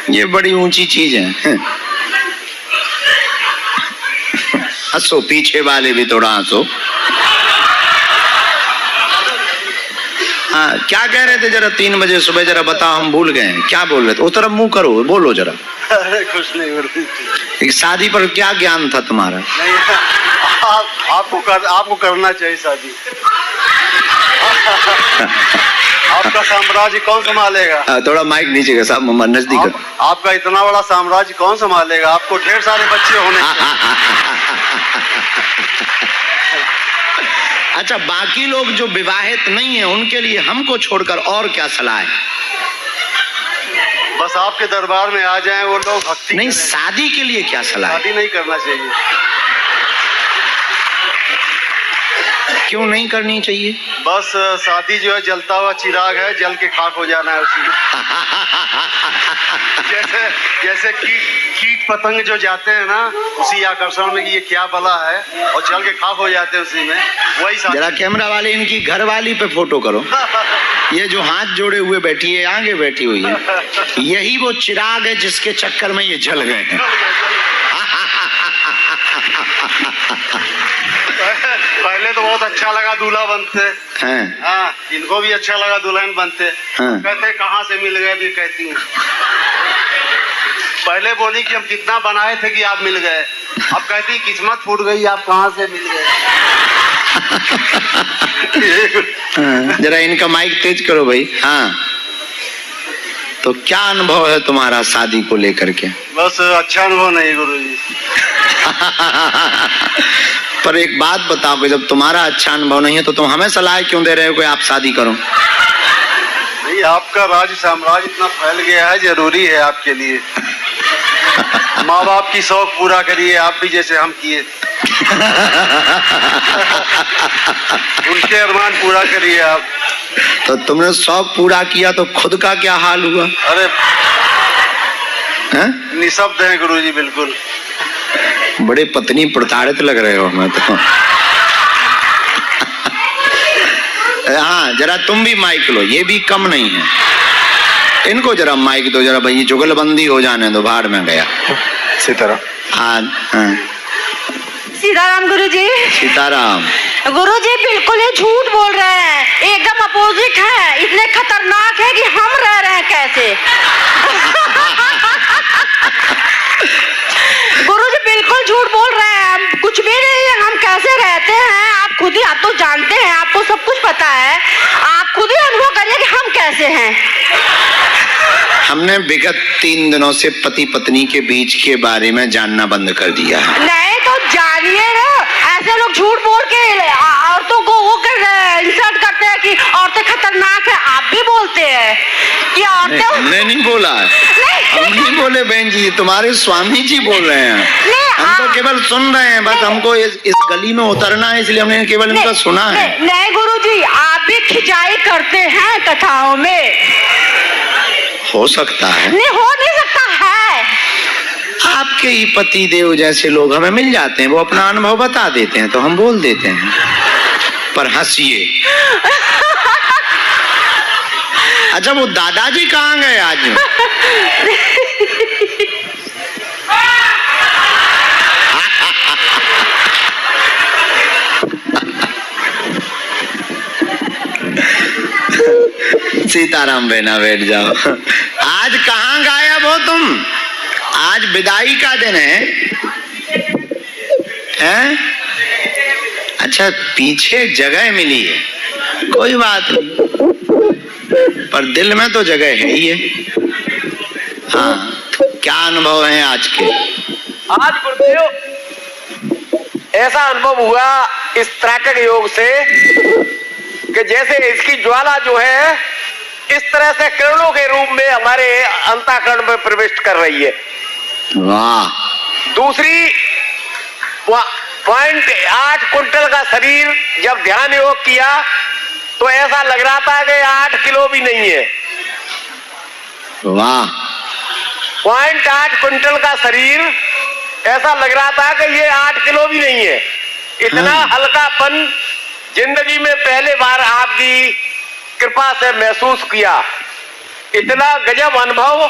ये बड़ी ऊंची चीज है। हंसो, पीछे वाले भी थोड़ा हंसो। हाँ, क्या कह रहे थे जरा 3 बजे सुबह, जरा बताओ, हम भूल गए हैं। क्या बोल रहे थे? उस तरफ मुंह करो, बोलो जरा। अरे कुछ नहीं बोल। एक शादी पर क्या ज्ञान था तुम्हारा? नहीं, आपको करना चाहिए शादी। आपका साम्राज्य कौन संभालेगा? थोड़ा माइक नीचे का साहब, नजदीक। आपका इतना बड़ा साम्राज्य कौन संभालेगा? आपको ढेर सारे बच्चे होने अच्छा, बाकी लोग जो विवाहित नहीं है उनके लिए हमको छोड़कर और क्या सलाह है? बस आपके दरबार में आ जाएं वो लोग, भक्ति नहीं, शादी के लिए क्या सलाह है? शादी नहीं करना चाहिए। क्यों नहीं करनी चाहिए? बस शादी जो है जलता हुआ चिराग है, जल के खाक हो जाना है उसी में। जैसे कीट पतंग जो जाते हैं ना उसी आकर्षण में कि ये क्या बला है, और जल के खाक हो जाते हैं उसी में, वही शादी। जरा कैमरा वाले इनकी घरवाली पे फोटो करो। ये जो हाथ जोड़े हुए बैठी है, आगे बैठी हुई है, यही वो चिराग है जिसके चक्कर में ये जल गए हैं। पहले तो बहुत अच्छा लगा दूल्हा बनते हैं। हाँ, इनको भी अच्छा लगा दुल्हन बनते। कहते कहाँ से मिल गए? भी कहती हूँ, पहले बोली कि हम कितना बनाए थे कि आप मिल गए, अब कहती किस्मत फूट गई, आप कहाँ से मिल गए। जरा इनका माइक तेज करो भाई। हाँ, तो क्या अनुभव है तुम्हारा शादी को लेकर के? बस अच्छा अनुभव नहीं गुरुजी। पर एक बात बताओ कि जब तुम्हारा अच्छा अनुभव नहीं है तो तुम हमें सलाह क्यों दे रहे हो कि आप शादी करो? नहीं, आपका राज्य साम्राज्य इतना फैल गया है, जरूरी है आपके लिए। माँ बाप की शौक पूरा करिए, आप भी जैसे हम किए। उनके अरमान पूरा करिए आप। तो तुमने शौक पूरा किया तो खुद का क्या हाल हुआ? अरे निशब्द हैं गुरुजी, बिल्कुल। बड़े पत्नी प्रताड़ित लग रहे हो हमें तो। हाँ, जरा तुम भी माइक लो, ये भी कम नहीं है। इनको जरा माइक दो जरा भाई, जुगलबंदी हो जाने दो, भाड़ में गया। सीताराम। हाँ, सीताराम गुरुजी। सीताराम। गुरुजी बिल्कुल ये झूठ बोल रहे हैं, एकदम अपोजिट है, इतने खतरनाक है कि हम रह रहे हैं कैसे। गुरुजी बिल्कुल झूठ बोल रहे हैं, हम कुछ भी नहीं है, हम कैसे रहते हैं आप खुद ही, आप तो जानते हैं, आपको सब कुछ पता है, आप खुद ही अनुभव करिए कि हम कैसे हैं। हमने विगत 3 दिनों से पति पत्नी के बीच के बारे में जानना बंद कर दिया है। नहीं तो जानिए ना, ऐसे लोग झूठ बोल के औरतों को वो कर इंसल्ट करते हैं कि औरतें खतरनाक है। आप भी बोलते हैं कि औरतें। हमने नहीं बोला है, हम नहीं बोले बहन जी, तुम्हारे स्वामी जी बोल रहे हैं। हम तो केवल सुन रहे हैं, बस हमको इस गली में उतरना है, इसलिए हमने केवल इनका सुना है। नहीं गुरुजी, आप भी खिंचाई करते हैं कथाओं में। हो सकता है। नहीं, हो नहीं सकता है। आपके ही पति देव जैसे लोग हमें मिल जाते हैं, वो अपना अनुभव बता देते हैं तो हम बोल देते हैं। पर हंसिए। अच्छा, वो दादाजी कहाँ गए आज? सीताराम बहना, बैठ जाओ। आज कहाँ गायब हो तुम? आज विदाई का दिन है, हैं? अच्छा, पीछे जगह मिली है, कोई बात नहीं, पर दिल में तो जगह है ही है। हाँ, क्या अनुभव है आज के? आज गुरुदेव ऐसा अनुभव हुआ इस त्रैटक योग से कि जैसे इसकी ज्वाला जो है इस तरह से किरणों के रूप में हमारे अंतःकरण में प्रवेश कर रही है। वाह। दूसरी 0.8 कुंटल का शरीर जब ध्यान योग किया तो ऐसा लग रहा था कि 8 किलो भी नहीं है। वाह। 0.8 कुंटल का शरीर, ऐसा लग रहा था कि ये 8 किलो भी नहीं है। इतना हल्कापन जिंदगी में पहले बार आपकी कृपा से महसूस किया। इतना गजब अनुभव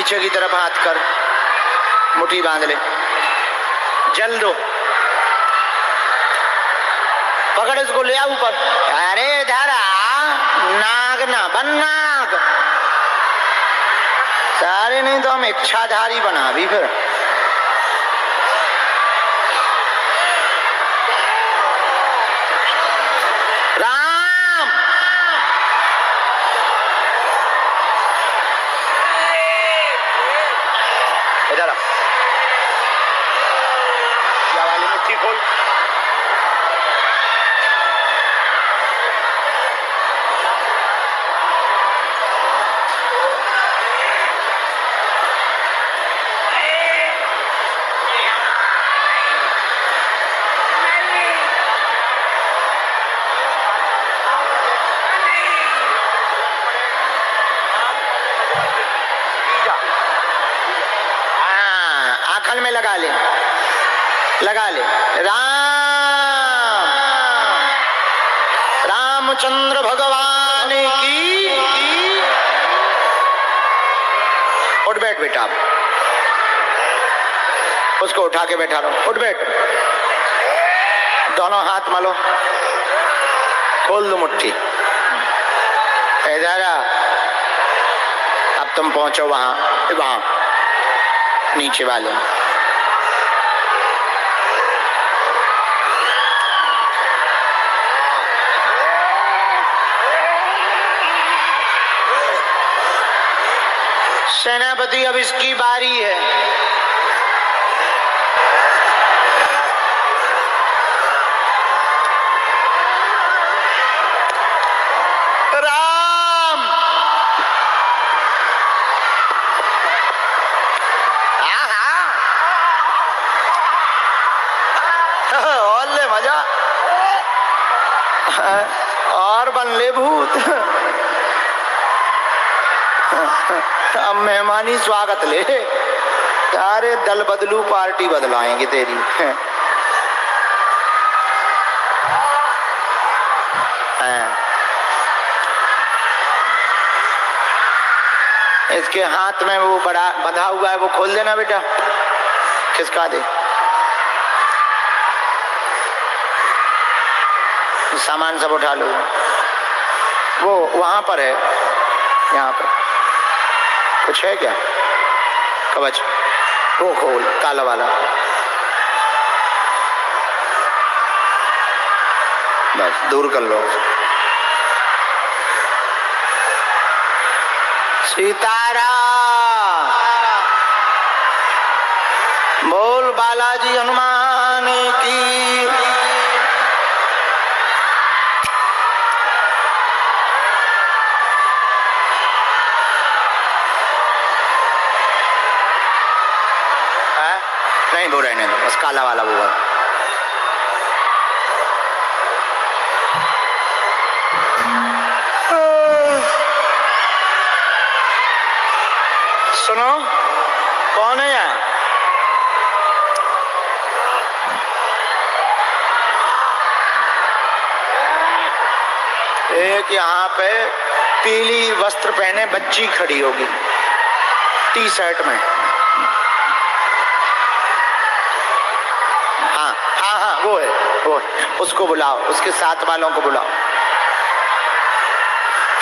पीछे की तरफ हाथ कर, मुट्ठी बांध ले, जल दो, पकड़ इसको, ले आ ऊपर। अरे धरा नाग ना बन नाग, सारे नहीं तो हम इच्छाधारी बना भी फिर। राम इधर आ, या वाली मुट्ठी खोल। आंखल में लगा ले, लगा ले। राम रामचंद्र भगवान की। उठ बैठ बेटा, उसको उठा के बैठा रहो, उठ बैठ, दोनों हाथ मलो, खोल दो मुट्ठी। इधर अब तुम पहुंचो वहां, वहां नीचे वाले। सेनापति अब इसकी बारी है। राम और ले मजा, और बन ले भूत। अब मेहमानी स्वागत ले, सारे दल बदलू पार्टी बदलाएंगे तेरी। इसके हाथ में वो बड़ा बंधा हुआ है, वो खोल देना बेटा, खिसका दे। सामान सब उठा लो, वो वहां पर है, यहाँ पर कुछ है क्या? कवच वो खोल, काला वाला, बस दूर कर लो। सीताराम बोल, बालाजी हनुमान की। नहीं वो रहने दो, बस काला वाला वो है। सुनो, कौन है यहाँ? एक यहाँ पे पीली वस्त्र पहने बच्ची खड़ी होगी, टी शर्ट में। हाँ वो है, वो है। उसको बुलाओ, उसके साथ वालों को बुलाओ।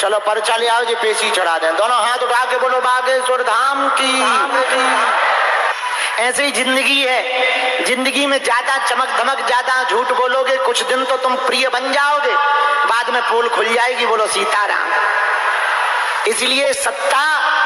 चलो पर्चा ले आओ जी, पेशी चढ़ा दें। दोनों हाथ उठा के बोलो बागेश्वर धाम की। ऐसे ही जिंदगी है, जिंदगी में ज्यादा चमक धमक, ज्यादा झूठ बोलोगे, कुछ दिन तो तुम प्रिय बन जाओगे, बाद में पोल खुल जाएगी। बोलो सीताराम। इसलिए सत्ता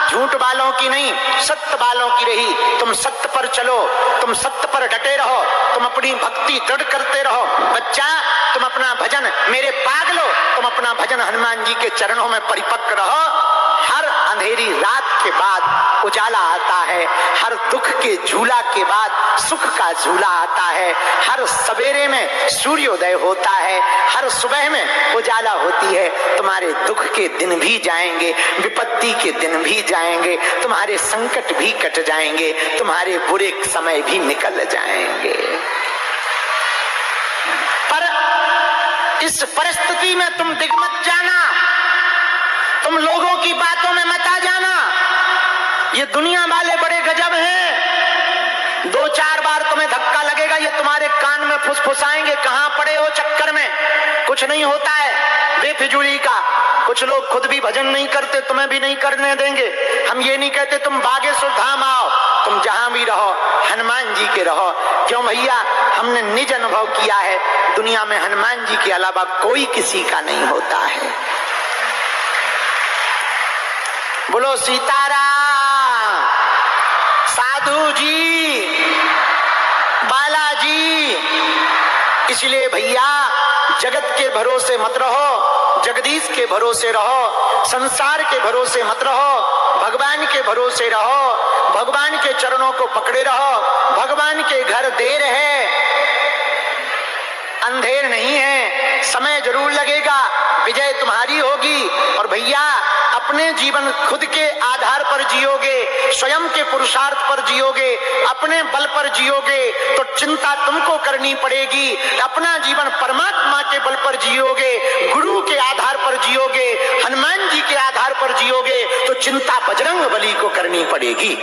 झूठ वालों की नहीं, सत्य वालों की रही। तुम सत्य पर चलो, तुम सत्य पर डटे रहो, तुम अपनी भक्ति दृढ़ करते रहो। बच्चा तुम अपना भजन, मेरे पागलो तुम अपना भजन हनुमान जी के चरणों में परिपक्व रहो। हर अंधेरी रात के बाद उजाला आता है, हर दुख के झूला के बाद सुख का झूला आता है, हर सवेरे में सूर्योदय होता है, हर सुबह में उजाला होती है। तुम्हारे दुख के दिन भी जाएंगे, विपत्ति के दिन भी जाएंगे, तुम्हारे संकट भी कट जाएंगे, तुम्हारे बुरे समय भी निकल जाएंगे। पर इस परिस्थिति में तुम दिग मत जाना, तुम लोगों की बातों में मत आ जाना। ये दुनिया वाले बड़े गजब हैं। 2-4 बार तुम्हें धक्का लगेगा, ये तुम्हारे कान में फुसफुसाएंगे, कहां पड़े हो चक्कर में, कुछ नहीं होता है बेफिजूली का। कुछ लोग खुद भी भजन नहीं करते, तुम्हें भी नहीं करने देंगे। हम ये नहीं कहते तुम बागेश्वर धाम आओ, तुम जहां भी रहो हनुमान जी के रहो। क्यों भैया, हमने निज अनुभव किया है, दुनिया में हनुमान जी के अलावा कोई किसी का नहीं होता है। बोलो सीताराम। साधु जी, बालाजी, इसलिए भैया जगत के भरोसे मत रहो, जगदीश के भरोसे रहो, संसार के भरोसे मत रहो, भगवान के भरोसे रहो, भगवान के चरणों को पकड़े रहो। भगवान के घर देर है, अंधेर नहीं है, समय जरूर लगेगा, विजय तुम्हारी होगी। और भैया अपने जीवन खुद के आधार पर जियोगे, स्वयं के पुरुषार्थ पर जियोगे, अपने बल पर जियोगे तो चिंता तुमको करनी पड़ेगी। अपना जीवन परमात्मा के बल पर जियोगे, गुरु के आधार पर जियोगे, हनुमान जी के आधार पर जियोगे तो चिंता बजरंग बली को करनी पड़ेगी।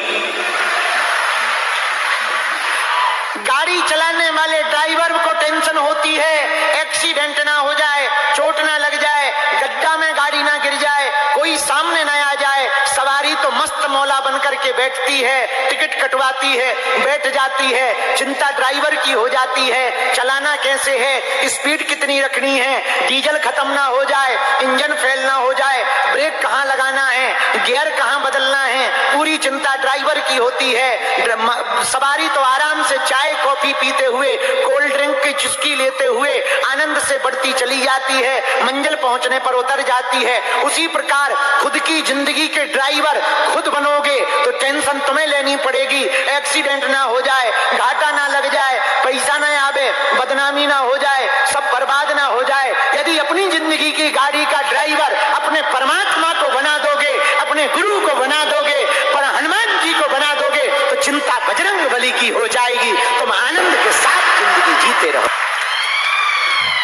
गाड़ी चलाने वाले ड्राइवर को टेंशन होती है एक्सीडेंट ना हो जाए, चोट ना लग जाए, गड्ढा में गाड़ी ना गिर जाए, कोई सामने ना आ जाए। सवारी तो मस्त मौला बनकर के बैठती है, टिकट कटवाती है, बैठ जाती है, चिंता ड्राइवर की हो जाती है। चलाना कैसे है, स्पीड कितनी रखनी है, डीजल खत्म ना हो जाए, इंजन फेल ना हो जाए, ब्रेक कहाँ लगाना है, गियर कहाँ बदलना है, पूरी चिंता ड्राइवर की होती है। सवारी तो आराम से चाय कॉफी पीते हुए, कोल्ड ड्रिंक की चुस्की लेते हुए आनंद से बढ़ती चली जाती है, मंजिल पहुंचने पर उतर जाती है। उसी प्रकार खुद की जिंदगी के ड्राइवर खुद बनोगे तो टेंशन तुम्हें लेनी पड़ेगी। एक्सीडेंट ना हो जाए, घाटा ना लग जाए, पैसा ना आवे, बदनामी ना हो जाए, सब बर्बाद ना हो जाए। यदि अपनी जिंदगी की गाड़ी का ड्राइवर अपने परमात्मा को बना दोगे, अपने गुरु को बना दोगे, पर हनुमान जी को बना दोगे तो चिंता बजरंग बली की हो जाएगी। तुम आनंद के साथ जिंदगी जीते रहो,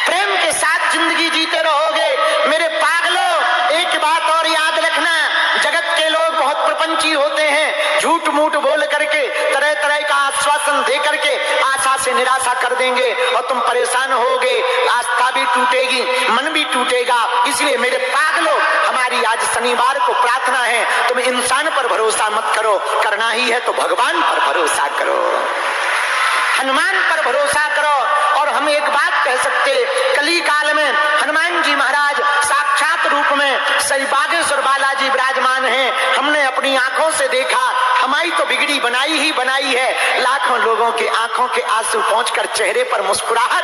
प्रेम के साथ जिंदगी जीते रहोगे। मेरे पागलों, एक बात और याद रखना, जगत के लोग बहुत प्रपंची होते हैं, झूठ मूठ बोल करके तरह तरह का आश्वासन दे करके आशा से निराशा कर देंगे और तुम परेशान होगे, आस्था भी टूटेगी, मन भी टूटेगा। इसलिए मेरे पागलों, हमारी आज शनिवार को प्रार्थना है, तुम इंसान पर भरोसा मत करो, करना ही है तो भगवान पर भरोसा करो, हनुमान पर भरोसा करो। और हम एक बात कह सकते, कली काल में हनुमान जी महाराज साक्षात रूप में श्री बागेश्वर बालाजी विराजमान हैं। हमने अपनी आंखों से देखा, हमारी तो बिगड़ी बनाई ही बनाई है। लाखों लोगों के आंखों के आंसू पहुंचकर चेहरे पर मुस्कुराहट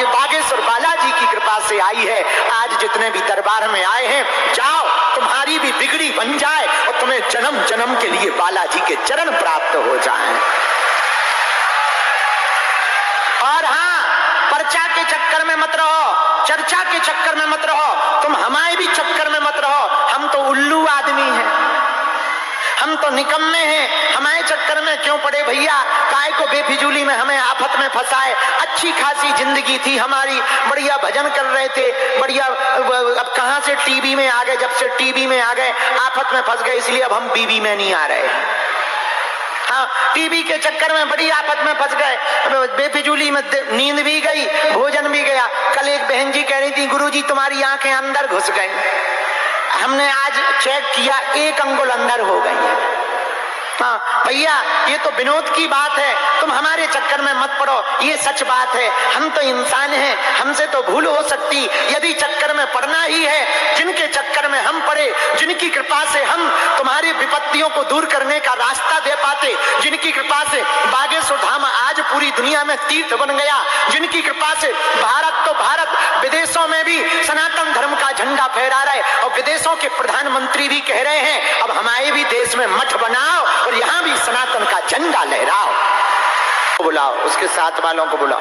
बागेश्वर बालाजी की कृपा से आई है। आज जितने भी दरबार में आए हैं, जाओ तुम्हारी भी बिगड़ी बन जाए और तुम्हें जन्म जन्म के लिए बालाजी के चरण प्राप्त हो जाएं। और हाँ, पर्चा के चक्कर में मत रहो, चर्चा के चक्कर में मत रहो, तुम हमारे भी चक्कर में मत रहो। हम तो उल्लू आदमी हैं, हम तो निकम्मे हैं, हमारे चक्कर में क्यों पड़े भैया, काय को बेफिजूली में हमें आफत में फंसाए। अच्छी खासी जिंदगी थी हमारी, बढ़िया भजन कर रहे थे, बढ़िया, अब कहां से टीवी में आ गए, जब से टीवी में आ गए आफत में फंस गए, इसलिए अब हम बीवी में नहीं आ रहे। हाँ, टीवी के चक्कर में बड़ी आफत में फंस गए, बेफिजूली में नींद भी गई, भोजन भी गया। कल एक बहन जी कह रही थी, गुरुजी तुम्हारी आंखें अंदर घुस गई। हमने आज चेक किया, 1 अंगुल अंदर हो गई। हाँ भैया, ये तो विनोद की बात है, तुम हमारे चक्कर में मत पड़ो, ये सच बात है। हम तो इंसान हैं, हमसे तो भूल हो सकती। यदि चक्कर में पड़ना ही है, जिनके चक्कर में हम पड़े, जिनकी कृपा से हम तुम्हारी विपत्तियों को दूर करने का रास्ता दे पाते, जिनकी कृपा से बागेश्वर धाम आज पूरी दुनिया में तीर्थ बन गया, जिनकी कृपा से भारत तो भारत, विदेशों में भी सनातन धर्म का झंडा फहरा रहे और विदेशों के प्रधानमंत्री भी कह रहे हैं अब हमारे भी देश में मठ बनाओ और यहाँ भी सनातन का झंडा लहराओ। बुलाओ, उसके साथ वालों को बुलाओ,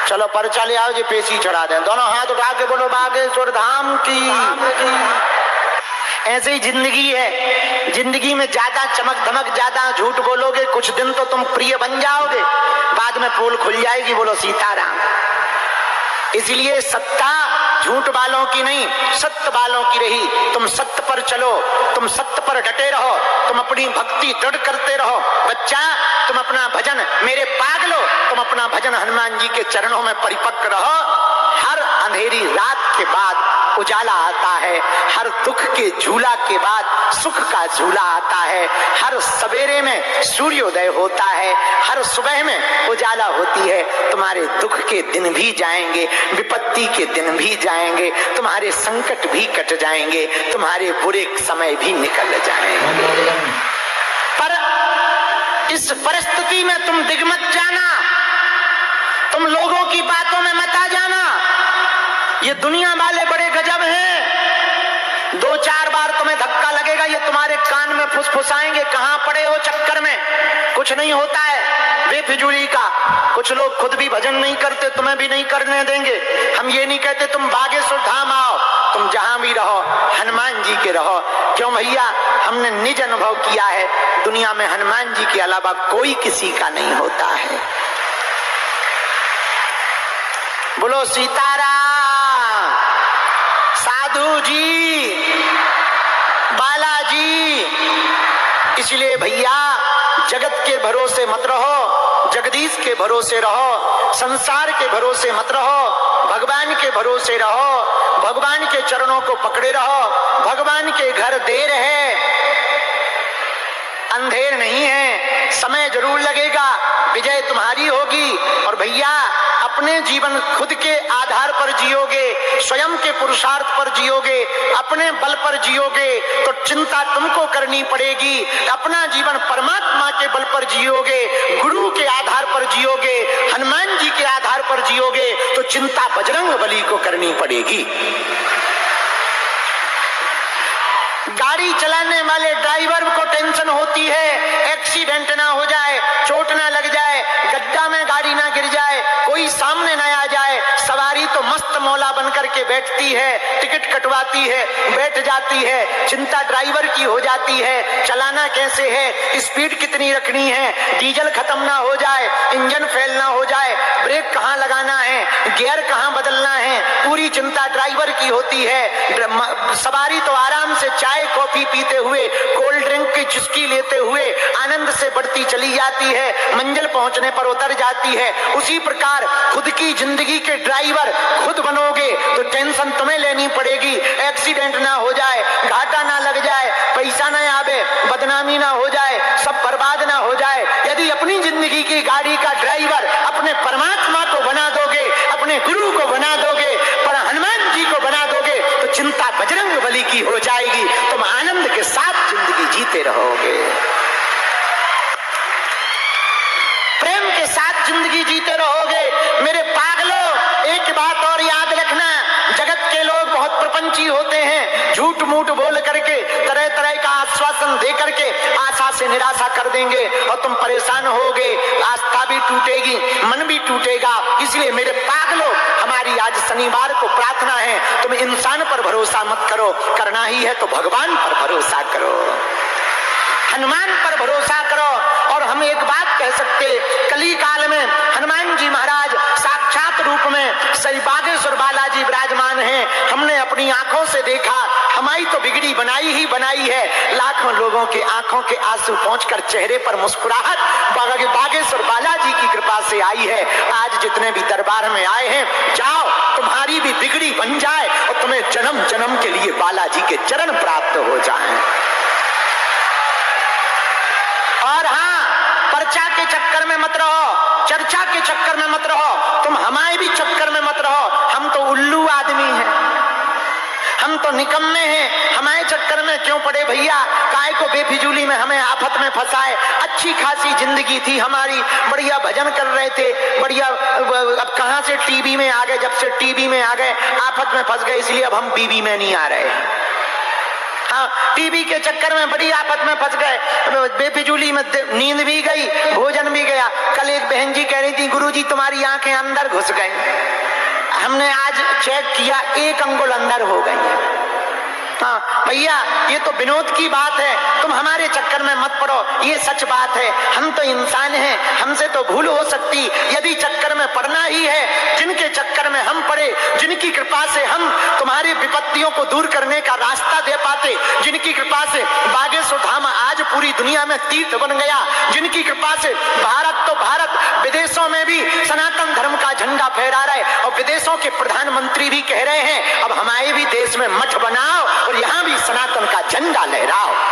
चलो पर्चा ले आओ जी, पेशी चढ़ा दें। दोनों हाथ उठा के बोलो बागेश्वर धाम की। ऐसे ही जिंदगी है, जिंदगी में ज्यादा चमक धमक, ज्यादा झूठ बोलोगे, कुछ दिन तो तुम प्रिय बन जाओगे, बाद में पोल खुल जाएगी। बोलो सीताराम। इसलिए सत्ता झूठ वालों की नहीं, सत्य वालों की रही। तुम सत्य पर चलो, तुम सत्य पर डटे रहो, तुम अपनी भक्ति दृढ़ करते रहो। बच्चा, तुम अपना भजन, मेरे पागलो, तुम अपना भजन हनुमान जी के चरणों में परिपक्व रहो। हर अंधेरी रात के बाद उजाला आता है, हर दुख के झूला के बाद सुख का झूला आता है, हर सवेरे में सूर्योदय होता है, हर सुबह में उजाला होती है। तुम्हारे दुख के दिन भी जाएंगे, विपत्ति के दिन भी जाएंगे, तुम्हारे संकट भी कट जाएंगे, तुम्हारे बुरे समय भी निकल जाएंगे। पर इस परिस्थिति में तुम दिग्मत जाना, तुम लोगों की बातों में मत आ जाना। ये दुनिया वाले बड़े गजब हैं। 2-4 बार तुम्हें धक्का लगेगा, ये तुम्हारे कान में फुसफुसाएंगे, कहां पड़े हो चक्कर में, कुछ नहीं होता है बेफिजूली का। कुछ लोग खुद भी भजन नहीं करते, तुम्हें भी नहीं करने देंगे। हम ये नहीं कहते तुम बागेश्वर धाम आओ, तुम जहां भी रहो हनुमान जी के रहो। क्यों भैया, हमने निज अनुभव किया है, दुनिया में हनुमान जी के अलावा कोई किसी का नहीं होता है। बोलो सीताराम, साधु जी, बालाजी। इसलिए भैया जगत के भरोसे मत रहो, जगदीश के भरोसे रहो, संसार के भरोसे मत रहो, भगवान के भरोसे रहो, भगवान के चरणों को पकड़े रहो। भगवान के घर देर है, अंधेर नहीं है, समय जरूर लगेगा, विजय तुम्हारी होगी। और भैया अपने जीवन खुद के आधार पर जियोगे, स्वयं के पुरुषार्थ पर जियोगे, अपने बल पर जियोगे तो चिंता तुमको करनी पड़ेगी। अपना जीवन परमात्मा के बल पर जियोगे, गुरु के आधार पर जियोगे, हनुमान जी के आधार पर जियोगे तो चिंता बजरंग बली को करनी पड़ेगी। गाड़ी चलाने वाले ड्राइवर को टेंशन होती है, एक्सीडेंट ना हो जाए, चोट ना लग जाए, गड्ढा में गाड़ी ना गिर जाए, कोई सामने ना आ जाए। सवारी तो मस्त मौला बनकर के बैठती है, टिकट कटवाती है, बैठ जाती है, चिंता ड्राइवर की हो जाती है। चलाना कैसे है, स्पीड कितनी रखनी है, डीजल खत्म ना हो जाए, इंजन फेल ना हो जाए, ब्रेक कहाँ लगाना है, गियर कहाँ बदलना है, पूरी चिंता ड्राइवर की होती है। सवारी तो आराम से चाय कॉफी पीते हुए, कोल्ड ड्रिंक की चुस्की लेते हुए आनंद से बढ़ती चली जाती है, मंजिल पहुंचने पर उतर जाती है। उसी प्रकार खुद की जिंदगी के ड्राइवर खुद बनोगे तो टेंशन तुम्हें लेनी पड़ेगी। एक्सीडेंट ना हो जाए, घाटा ना लग जाए, पैसा ना आवे, बदनामी ना हो जाए, सब बर्बाद ना हो जाए। यदि अपनी जिंदगी की गाड़ी का ड्राइवर अपने परमात्मा को बना दोगे, अपने गुरु को बना दोगे, पर हनुमान जी को बना दोगे तो चिंता बजरंग बली की हो जाएगी। तुम आनंद के साथ जिंदगी जीते रहोगे, प्रेम के साथ जिंदगी जीते रहोगे। मेरे पागलों, एक बात और याद रखना, जगत के लोग बहुत प्रपंची होते हैं, झूठ मूठ बोल करके तरह तरह का आश्वासन दे करके आशा से निराशा कर देंगे और तुम परेशान होगे, आस्था भी टूटेगी, मन भी टूटेगा। इसलिए मेरे पागलों, हमारी आज शनिवार को प्रार्थना है, तुम इंसान पर भरोसा मत करो, करना ही है तो भगवान पर भरोसा करो, हनुमान पर भरोसा करो। और हम एक बात कह सकते, कली काल में हनुमान जी महाराज साक्षात रूप में श्री बागेश्वर बालाजी विराजमान हैं। हमने अपनी आंखों से देखा, हमारी तो बिगड़ी बनाई ही बनाई है। लाखों लोगों के आंखों के आंसू पहुंचकर चेहरे पर मुस्कुराहट बागेश्वर बालाजी की कृपा से आई है। आज जितने भी दरबार में आए हैं, जाओ तुम्हारी भी बिगड़ी बन जाए और तुम्हें जन्म जन्म के लिए बालाजी के चरण प्राप्त हो जाएं। और हाँ, पर्चा के चक्कर में मत रहो, चर्चा के चक्कर में मत रहो, तुम हमारे भी चक्कर में मत रहो। हम तो उल्लू आदमी हैं, हम तो निकम्मे हैं, हमारे चक्कर में क्यों पड़े भैया? काय को बेफिजूली में हमें आफत में फंसाए। अच्छी खासी जिंदगी थी हमारी, बढ़िया भजन कर रहे थे, बढ़िया। अब कहां से टीवी में आ गए, जब से टीवी में आ गए आफत में फंस गए, इसलिए अब हम बीवी में नहीं आ रहे। हाँ, टीवी के चक्कर में बड़ी आफत में फंस गए, बेफिजूली में नींद भी गई, भोजन भी गया। कल एक बहन जी कह रही थी, गुरुजी तुम्हारी आंखें अंदर घुस गई। हमने आज चेक किया, 1 अंगुल अंदर हो गई। हाँ भैया, ये तो विनोद की बात है, तुम हमारे चक्कर में मत पड़ो, ये सच बात है। हम तो इंसान हैं, हमसे तो भूल हो सकती। यदि चक्कर में पड़ना ही है, जिनके चक्कर में हम पड़े, जिनकी कृपा से हम विपत्तियों को दूर करने का रास्ता दे पाते, जिनकी कृपा से बागेश्वर धाम आज पूरी दुनिया में तीर्थ बन गया, जिनकी कृपा से भारत तो भारत विदेशों में भी सनातन धर्म का झंडा फहरा रहे और विदेशों के प्रधानमंत्री भी कह रहे हैं अब हमारे भी देश में मठ बनाओ और यहाँ भी सनातन का झंडा लहराओ।